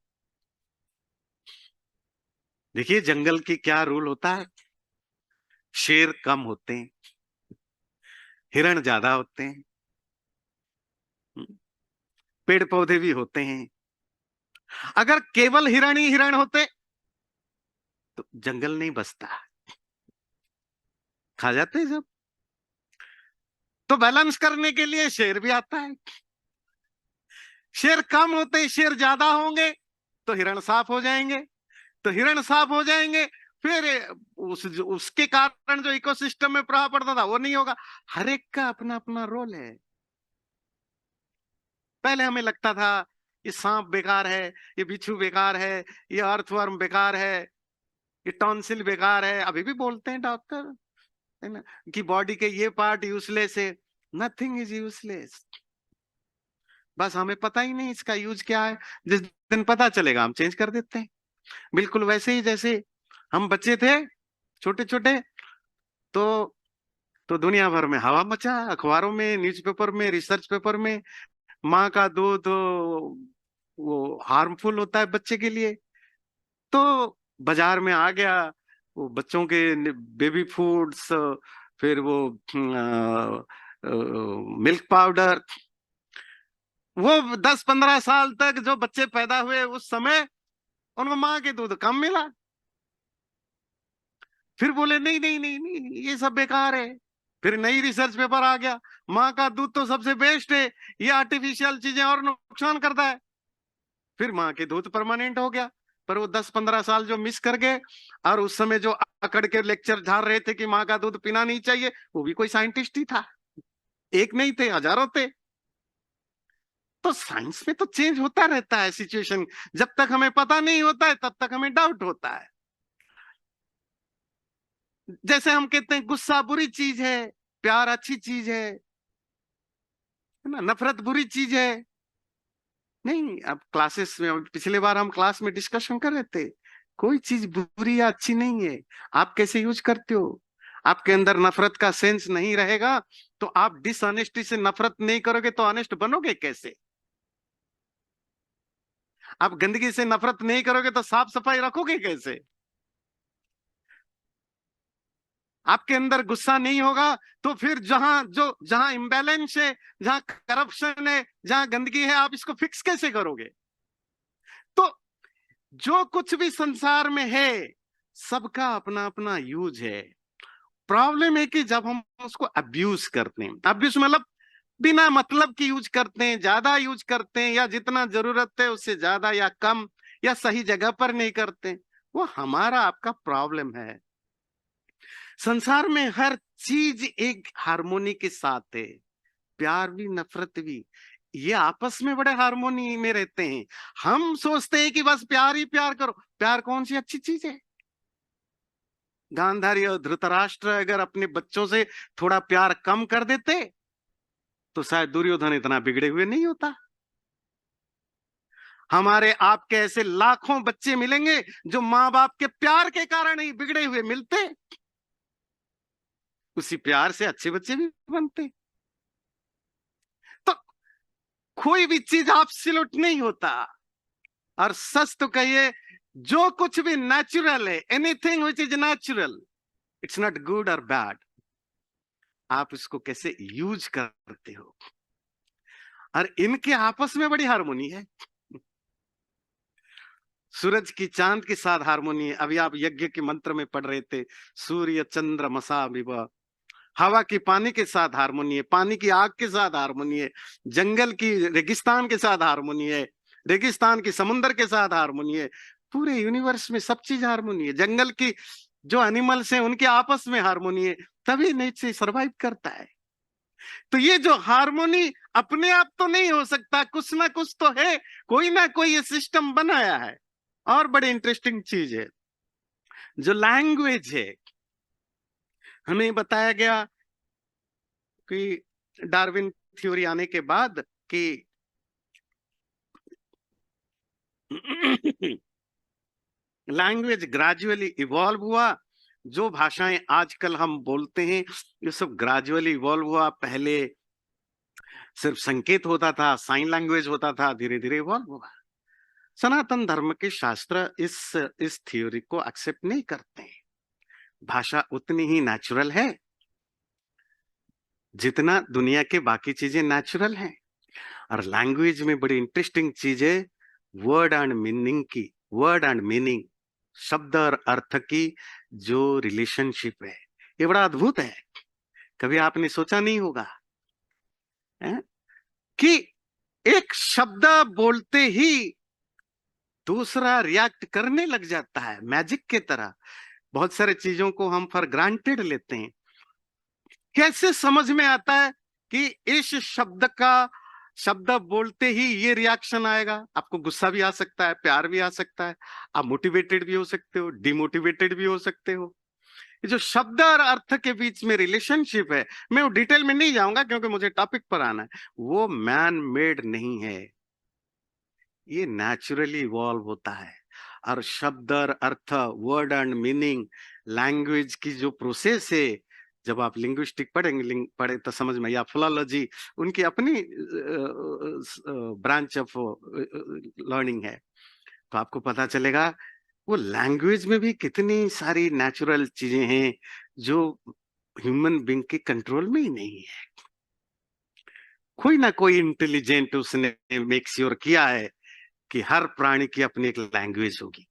देखिए जंगल की क्या रूल होता है। शेर कम होते हैं, हिरण ज्यादा होते हैं, पेड़ पौधे भी होते हैं। अगर केवल हिरण ही हिरण होते तो जंगल नहीं बसता, खा जाते हैं सब। तो बैलेंस करने के लिए शेर भी आता है। शेर कम होते हैं, शेर ज्यादा होंगे तो हिरण साफ हो जाएंगे, तो हिरण साफ हो जाएंगे, फिर उसके कारण जो इकोसिस्टम में प्रभाव पड़ता था वो नहीं होगा। हर एक का अपना अपना रोल है। पहले हमें लगता था ये सांप बेकार है, ये बिच्छू बेकार है, ये अर्थवर्म बेकार है, ये टॉन्सिल बेकार है, अभी भी बोलते हैं डॉक्टर, है ना, कि बॉडी के ये पार्ट यूजलेस है। Nothing is useless. बस हमें पता ही नहीं इसका यूज क्या है। जिस दिन पता चलेगा हम चेंज कर देते हैं। बिल्कुल वैसे ही जैसे हम बच्चे थे छोटे छोटे, तो दुनिया भर में हवा मचा, अखबारों में, न्यूज़पेपर में, रिसर्च पेपर में, माँ का दूध वो हार्मफुल होता है बच्चे के लिए। तो बाजार में आ गया वो बच्चों के बेबी फूड्स, फिर वो मिल्क पाउडर। वो 10-15 साल तक जो बच्चे पैदा हुए उस समय उनको माँ के दूध कम मिला। फिर बोले नहीं नहीं नहीं नहीं ये सब बेकार है। फिर नई रिसर्च पेपर आ गया, माँ का दूध तो सबसे बेस्ट है, ये आर्टिफिशियल चीजें और नुकसान करता है। फिर माँ के दूध परमानेंट हो गया। पर वो 10-15 साल जो मिस कर गए, और उस समय जो अकड़ के लेक्चर झाड़ रहे थे कि माँ का दूध पीना नहीं चाहिए, वो भी कोई साइंटिस्ट ही था। एक नहीं थे, हजारों थे। तो साइंस में तो चेंज होता रहता है सिचुएशन। जब तक हमें पता नहीं होता है तब तक हमें डाउट होता है। जैसे हम कहते हैं गुस्सा बुरी चीज है, प्यार अच्छी चीज है ना, नफरत बुरी चीज है। नहीं, अब क्लासेस में, अब पिछले बार हम क्लास में डिस्कशन कर रहे थे, कोई चीज बुरी या अच्छी नहीं है, आप कैसे यूज करते हो। आपके अंदर नफरत का सेंस नहीं रहेगा तो आप डिसऑनेस्टी से नफरत नहीं करोगे तो ऑनेस्ट बनोगे कैसे। आप गंदगी से नफरत नहीं करोगे तो साफ सफाई रखोगे कैसे। आपके अंदर गुस्सा नहीं होगा तो फिर जहां इम्बैलेंस है, जहां करप्शन है, जहां गंदगी है, आप इसको फिक्स कैसे करोगे। तो जो कुछ भी संसार में है सबका अपना अपना यूज है। प्रॉब्लम है कि जब हम उसको अब्यूज करते हैं, अब्यूज मतलब बिना मतलब की यूज करते हैं, ज्यादा यूज करते हैं, या जितना जरूरत है उससे ज्यादा या कम, या सही जगह पर नहीं करते, वो हमारा आपका प्रॉब्लम है। संसार में हर चीज एक हारमोनी के साथ है। प्यार भी नफरत भी, ये आपस में बड़े हारमोनी में रहते हैं। हम सोचते हैं कि बस प्यार ही प्यार करो। प्यार कौन सी अच्छी चीज है। गांधारी और धृतराष्ट्र अगर अपने बच्चों से थोड़ा प्यार कम कर देते तो शायद दुर्योधन इतना बिगड़े हुए नहीं होता। हमारे आपके ऐसे लाखों बच्चे मिलेंगे जो माँ बाप के प्यार के कारण ही बिगड़े हुए मिलते, उसी प्यार से अच्छे बच्चे भी बनते। तो कोई भी चीज एब्सोल्यूट नहीं होता। और सच तो कहिए, जो कुछ भी नेचुरल है, anything which is natural, it's not good और बैड। आप इसको कैसे यूज करते हो। और इनके आपस में बड़ी हारमोनी है। सूरज की चांद के साथ हारमोनी है। अभी आप यज्ञ के मंत्र में पढ़ रहे थे, सूर्य चंद्र मसा विवा। हवा की पानी के साथ हारमोनी है, पानी की आग के साथ हारमोनी है, जंगल की रेगिस्तान के साथ हारमोनी है, रेगिस्तान की समुद्र के साथ हारमोनी है। पूरे यूनिवर्स में सब चीज हारमोनी है। जंगल की जो एनिमल्स हैं उनके आपस में हारमोनी है, तभी नेचर सरवाइव करता है। तो ये जो हारमोनी अपने आप तो नहीं हो सकता, कुछ ना कुछ तो है, कोई ना कोई ये सिस्टम बनाया है। और बड़ी इंटरेस्टिंग चीज है जो लैंग्वेज है। हमें बताया गया कि डार्विन थ्योरी आने के बाद कि लैंग्वेज ग्रेजुअली इवॉल्व हुआ। जो भाषाएं आजकल हम बोलते हैं ये सब ग्रेजुअली इवॉल्व हुआ। पहले सिर्फ संकेत होता था, साइन लैंग्वेज होता था, धीरे धीरे इवॉल्व हुआ। सनातन धर्म के शास्त्र इस थ्योरी को एक्सेप्ट नहीं करते हैं। भाषा उतनी ही नेचुरल है जितना दुनिया के बाकी चीजें नेचुरल हैं। और लैंग्वेज में बड़ी इंटरेस्टिंग चीज है वर्ड एंड मीनिंग की। वर्ड एंड मीनिंग, शब्द और अर्थ की जो रिलेशनशिप है, ये बड़ा अद्भुत है। कभी आपने सोचा नहीं होगा है? कि एक शब्द बोलते ही दूसरा रिएक्ट करने लग जाता है मैजिक की तरह। बहुत सारे चीजों को हम फॉर ग्रांटेड लेते हैं। कैसे समझ में आता है कि इस शब्द बोलते ही ये रिएक्शन आएगा। आपको गुस्सा भी आ सकता है, प्यार भी आ सकता है, आप मोटिवेटेड भी हो सकते हो, डिमोटिवेटेड भी हो सकते हो। ये जो शब्द और अर्थ के बीच में रिलेशनशिप है, मैं वो डिटेल में नहीं जाऊंगा क्योंकि मुझे टॉपिक पर आना है, वो मैन मेड नहीं है, ये नेचुरली इवॉल्व होता है। और शब्द और अर्थ, वर्ड एंड मीनिंग, लैंग्वेज की जो प्रोसेस है, जब आप लिंग्विस्टिक पढ़ेंगे, पढ़े तो समझ में, या फिलोलॉजी, उनकी अपनी ब्रांच ऑफ लर्निंग है, तो आपको पता चलेगा वो लैंग्वेज में भी कितनी सारी नेचुरल चीजें हैं जो ह्यूमन बीइंग के कंट्रोल में ही नहीं है। कोई ना कोई इंटेलिजेंट उसने मेक श्योर किया है कि हर प्राणी की अपनी एक लैंग्वेज होगी।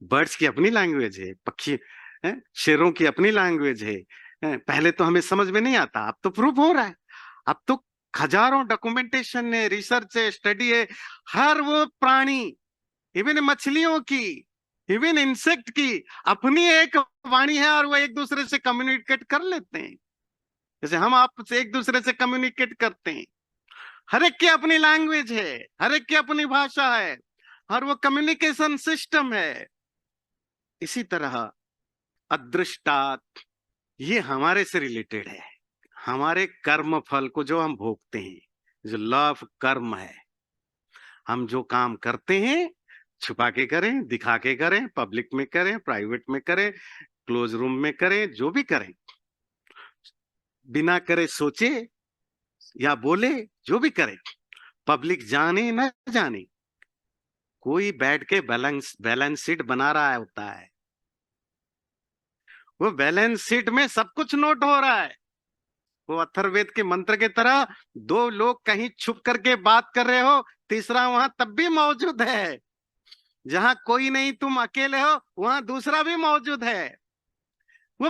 बर्ड्स की अपनी लैंग्वेज है, पक्षी शेरों की अपनी लैंग्वेज है। पहले तो हमें समझ में नहीं आता, अब तो प्रूफ हो रहा है। अब तो हजारों डॉक्यूमेंटेशन है, रिसर्च है, स्टडी है। हर वो प्राणी, इवन मछलियों की, इवन इंसेक्ट की अपनी एक वाणी है और वो एक दूसरे से कम्युनिकेट कर लेते हैं, जैसे हम आपसे एक दूसरे से कम्युनिकेट करते हैं। हर एक की अपनी लैंग्वेज है, हर एक की अपनी भाषा है, और वो कम्युनिकेशन सिस्टम है। इसी तरह अदृष्टात, ये हमारे से रिलेटेड है। हमारे कर्म फल को जो हम भोगते हैं, जो लॉ ऑफ कर्म है, हम जो काम करते हैं, छुपा के करें, दिखा के करें, पब्लिक में करें, प्राइवेट में करें, क्लोज रूम में करें, जो भी करें, बिना करे सोचे या बोले, जो भी करें, पब्लिक जाने न जाने, कोई बैठ के बैलेंस शीट बना रहा होता है। वो बैलेंस शीट में सब कुछ नोट हो रहा है। वो अथर्ववेद के मंत्र के तरह, दो लोग कहीं छुप करके बात कर रहे हो, तीसरा वहां तब भी मौजूद है। जहां कोई नहीं, तुम अकेले हो, वहां दूसरा भी मौजूद है। वो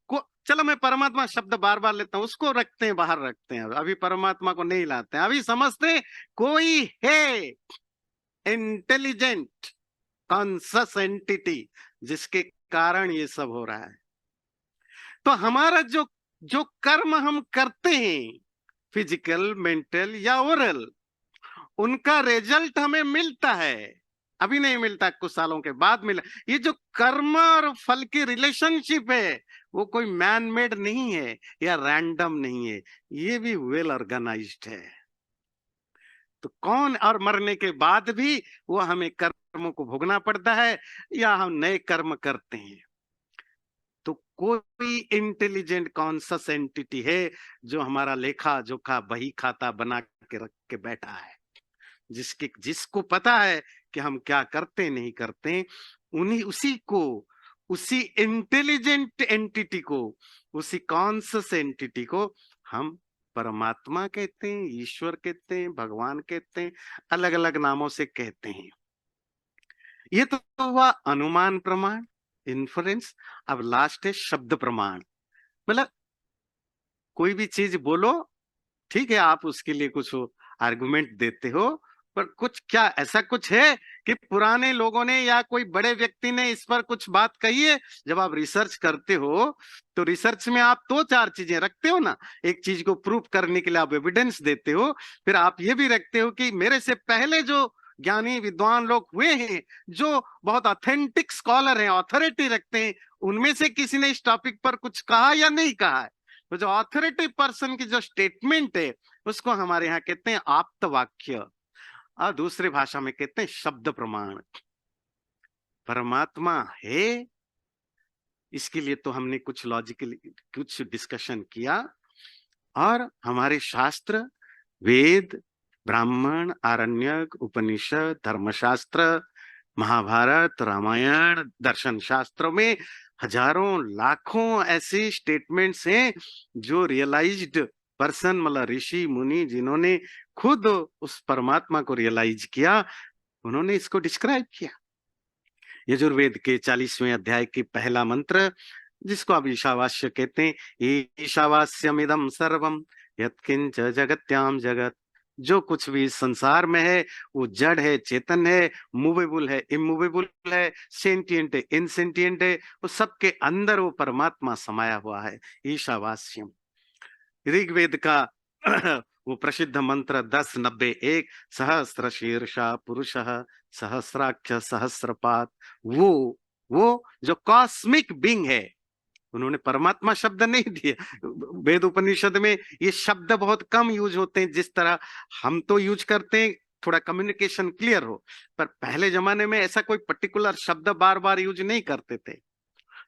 को, चलो मैं परमात्मा शब्द बार बार लेता हूं, उसको रखते हैं, बाहर रखते हैं, अभी परमात्मा को नहीं लाते हैं। अभी समझते हैं कोई है इंटेलिजेंट कॉन्सियस एंटिटी जिसके कारण ये सब हो रहा है। तो हमारा जो जो कर्म हम करते हैं, फिजिकल, मेंटल या ओरल, उनका रिजल्ट हमें मिलता है। अभी नहीं मिलता, कुछ सालों के बाद मिला। ये जो कर्म और फल की रिलेशनशिप है, वो कोई मैन मेड नहीं है या रैंडम नहीं है, ये भी वेल ऑर्गेनाइज्ड है। तो कौन, और मरने के बाद भी वो हमें कर्मों को भोगना पड़ता है या हम नए कर्म करते हैं। तो कोई इंटेलिजेंट कॉन्सियस एंटिटी है जो हमारा लेखा जोखा बही खाता बना के रख के बैठा है, जिसको पता है कि हम क्या करते नहीं करते। उसी इंटेलिजेंट एंटिटी को, उसी कॉन्सियस एंटिटी को हम परमात्मा कहते हैं, ईश्वर कहते हैं, भगवान कहते हैं, अलग अलग नामों से कहते हैं। ये तो हुआ अनुमान प्रमाण, इन्फरेंस। अब लास्ट है शब्द प्रमाण। मतलब कोई भी चीज बोलो, ठीक है, आप उसके लिए कुछ आर्गुमेंट देते हो, पर कुछ क्या ऐसा कुछ है कि पुराने लोगों ने या कोई बड़े व्यक्ति ने इस पर कुछ बात कही है? जब आप रिसर्च करते हो तो रिसर्च में आप दो चार चीजें रखते हो ना। एक चीज को प्रूव करने के लिए आप एविडेंस देते हो, फिर आप ये भी रखते हो कि मेरे से पहले जो ज्ञानी विद्वान लोग हुए हैं, जो बहुत ऑथेंटिक स्कॉलर हैं, ऑथोरिटी रखते हैं, उनमें से किसी ने इस टॉपिक पर कुछ कहा या नहीं कहा है। तो जो ऑथोरिटी पर्सन की जो स्टेटमेंट है, उसको हमारे यहाँ कहते हैं आप्त वाक्य, और दूसरी भाषा में कहते हैं शब्द प्रमाण। परमात्मा है, इसके लिए तो हमने कुछ लॉजिकल कुछ डिस्कशन किया, और हमारे शास्त्र, वेद, ब्राह्मण, आरण्यक, उपनिषद, धर्मशास्त्र, महाभारत, रामायण, दर्शन शास्त्रों में हजारों लाखों ऐसे स्टेटमेंट्स हैं जो रियलाइज्ड पर्सन, मतलब ऋषि मुनि जिन्होंने खुद उस परमात्मा को रियलाइज किया, उन्होंने इसको डिस्क्राइब किया। यजुर्वेद के 40वें अध्याय के पहला मंत्र, जिसको आप ईशावास्य कहते हैं, ईशावास्यमिदं सर्वम यत्किंच जगत्याम जगत। जो कुछ भी संसार में है वो जड़ है, चेतन है, मूवेबल है, इमूवेबल है, सेंटिएंट है, इनसेंटिएंट है, वो सबके अंदर वो परमात्मा समाया हुआ है, ईशावास्यम। ऋग्वेद का वो प्रसिद्ध मंत्र 1091, सहस्र शीर्षा पुरुष सहस्राक्ष सहस्रपात, वो वो जो कॉस्मिक बीइंग है, उन्होंने परमात्मा शब्द नहीं दिया। वेद उपनिषद में ये शब्द बहुत कम यूज होते हैं, जिस तरह हम तो यूज करते हैं थोड़ा कम्युनिकेशन क्लियर हो, पर पहले जमाने में ऐसा कोई पर्टिकुलर शब्द बार बार यूज नहीं करते थे।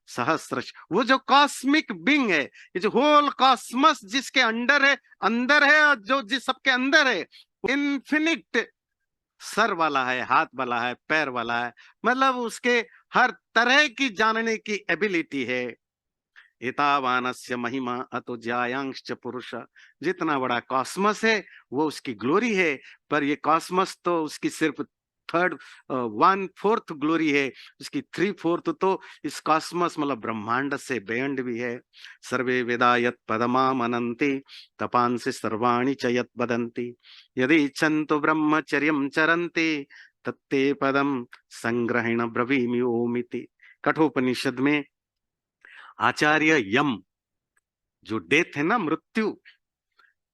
सहस्र, वो जो कॉस्मिक बीइंग है, ये जो होल कॉस्मस जिसके अंदर है और जो जिस सबके अंदर है, इन्फिनिट सर वाला है, हाथ वाला है, पैर वाला है, मतलब उसके हर तरह की जानने की एबिलिटी है। एतावानस्य महिमा अतो ज्यायांश पुरुष, जितना बड़ा कॉस्मस है वो उसकी ग्लोरी है, पर ये कॉस्मस तो उसकी सिर्फ थर्ड 1/4 ग्लोरी है, उसकी 3/4 तो इस कॉस्मस मतलब ब्रह्मांड से बेयंड भी है। सर्वे वेदा यत् पदमाम अनंति तपांसि सर्वाणि च यत् वदन्ति यदि इच्छन्तो ब्रह्मचर्यं चरन्ति तत्ते पदम संग्रहेण ब्रवीमि ओमिति। कठोपनिषद में आचार्य यम, जो डेथ है ना, मृत्यु,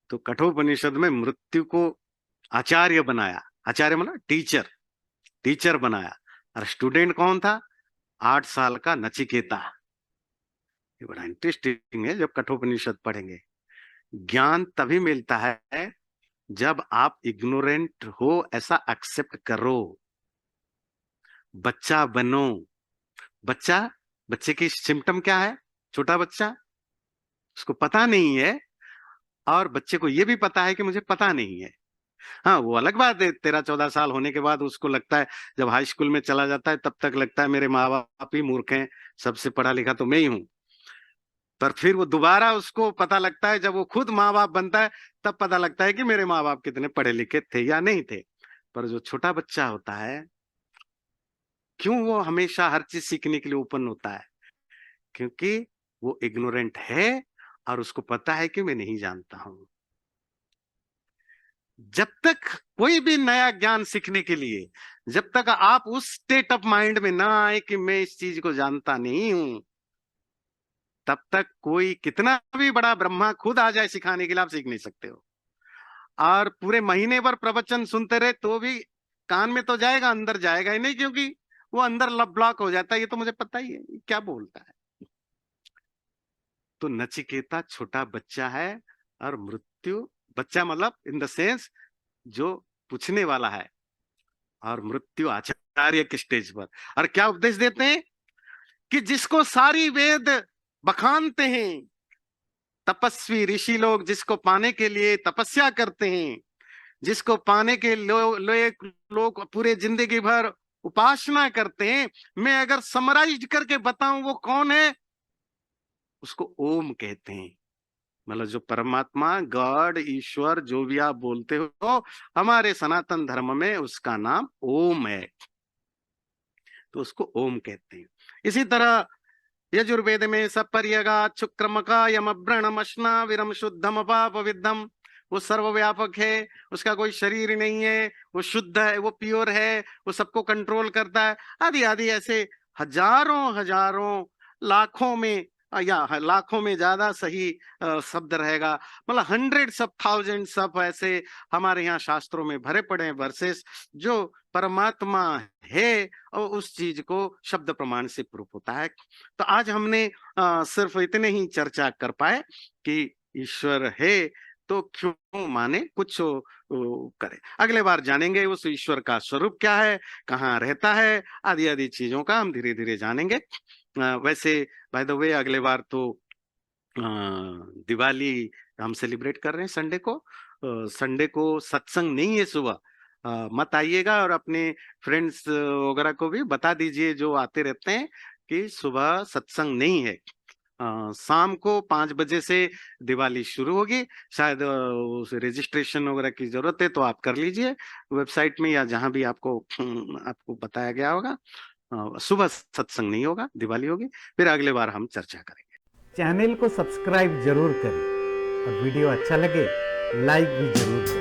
तो कठोपनिषद में मृत्यु को आचार्य बनाया। आचार्य मतलब टीचर बनाया। और स्टूडेंट कौन था? 8 साल का नचिकेता। ये बड़ा इंटरेस्टिंग है, जब कठोपनिषद पढ़ेंगे। ज्ञान तभी मिलता है जब आप इग्नोरेंट हो ऐसा एक्सेप्ट करो, बच्चा बनो। बच्चे की सिम्टम क्या है? छोटा बच्चा, उसको पता नहीं है, और बच्चे को यह भी पता है कि मुझे पता नहीं है। हाँ, वो अलग बात है, 13-14 साल होने के बाद उसको लगता है, जब हाई स्कूल में चला जाता है तब तक लगता है मेरे माँ बाप ही मूर्ख हैं, सबसे पढ़ा लिखा तो मैं ही हूं। पर फिर वो दोबारा उसको पता लगता है, जब वो खुद माँ बाप बनता है तब पता लगता है कि मेरे माँ बाप कितने पढ़े लिखे थे या नहीं थे। पर जो छोटा बच्चा होता है, क्यों वो हमेशा हर चीज सीखने के लिए ओपन होता है? क्योंकि वो इग्नोरेंट है और उसको पता है कि मैं नहीं जानता हूं। जब तक कोई भी नया ज्ञान सीखने के लिए, जब तक आप उस स्टेट ऑफ माइंड में ना आए कि मैं इस चीज को जानता नहीं हूं, तब तक कोई कितना भी बड़ा ब्रह्मा खुद आ जाए सिखाने के लिए, आप सीख नहीं सकते हो। और पूरे महीने भर प्रवचन सुनते रहे तो भी कान में तो जाएगा, अंदर जाएगा ही नहीं, क्योंकि वो अंदर लब ब्लॉक हो जाता है। ये तो मुझे पता ही है, क्या बोलता है। तो नचिकेता छोटा बच्चा है, और मृत्यु, बच्चा मतलब इन द सेंस जो पूछने वाला है, और मृत्यु आचार्य के स्टेज पर। और क्या उपदेश देते हैं कि जिसको सारी वेद बखानते हैं, तपस्वी ऋषि लोग जिसको पाने के लिए तपस्या करते हैं, जिसको पाने के लोग पूरे जिंदगी भर उपासना करते हैं, मैं अगर समराइज करके बताऊं वो कौन है, उसको ओम कहते हैं। मतलब जो परमात्मा, गॉड, ईश्वर, जो भी आप बोलते हो, हमारे सनातन धर्म में उसका नाम ओम है, तो उसको ओम कहते हैं। इसी तरह यजुर्वेद में सपर्यगा शुक्रमका यमव्रणम अश्ना विरम शुद्धम पाप विद्धम, वो सर्वव्यापक है, उसका कोई शरीर नहीं है, वो शुद्ध है, वो प्योर है, वो सबको कंट्रोल करता है, आदि आदि ऐसे हजारों हजारों लाखों में, या लाखों में ज्यादा सही शब्द रहेगा, मतलब हंड्रेड्स ऑफ थाउजेंड्स ऑफ ऐसे हमारे यहाँ शास्त्रों में भरे पड़े हैं वर्सेस, जो परमात्मा है और उस चीज को शब्द प्रमाण से प्रूफ होता है। तो आज हमने सिर्फ इतने ही चर्चा कर पाए कि ईश्वर है तो क्यों माने, कुछ करे। अगले बार जानेंगे उस ईश्वर का स्वरूप क्या है, कहाँ रहता है, आदि आदि चीजों का हम धीरे धीरे जानेंगे। वैसे बाय द वे अगले बार तो दिवाली हम सेलिब्रेट कर रहे हैं संडे को। संडे को सत्संग नहीं है सुबह, मत आइएगा, और अपने फ्रेंड्स वगैरह को भी बता दीजिए जो आते रहते हैं कि सुबह सत्संग नहीं है। शाम को 5 बजे से दिवाली शुरू होगी। शायद उस रजिस्ट्रेशन वगैरह की जरूरत है तो आप कर लीजिए वेबसाइट में या जहां भी आपको बताया गया होगा। सुबह सत्संग नहीं होगा, दिवाली होगी। फिर अगले बार हम चर्चा करेंगे। चैनल को सब्सक्राइब जरूर करें और वीडियो अच्छा लगे लाइक भी जरूर करें।